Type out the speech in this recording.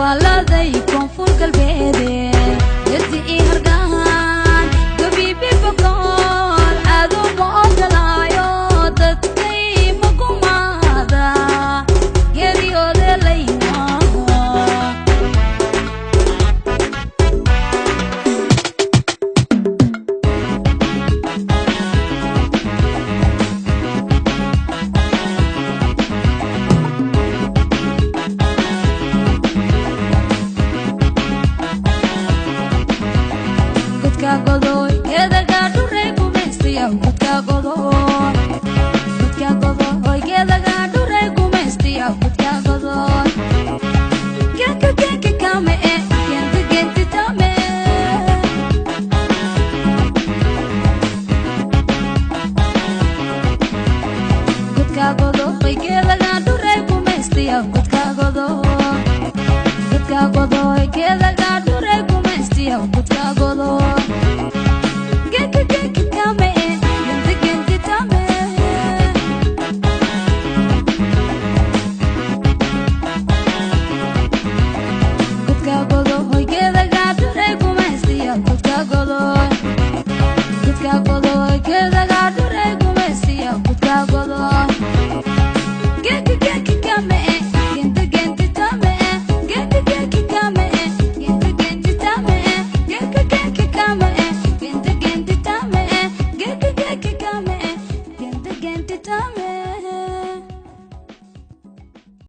gobolladai koonfur galbeede yardi ii hargaan gabiibi boqol aadu ma ogolaayo dadkay ma gumaada geeriyooda laynaago godoy geedaga dhuray gumaystiya gudka godoy geedaga dhuray gumaystiya gudka godoy genka kame genti tame gudka godoy geedaga dhuray gumaystiya gudka godoy geedaga dhuray gumaystiya gudka godoy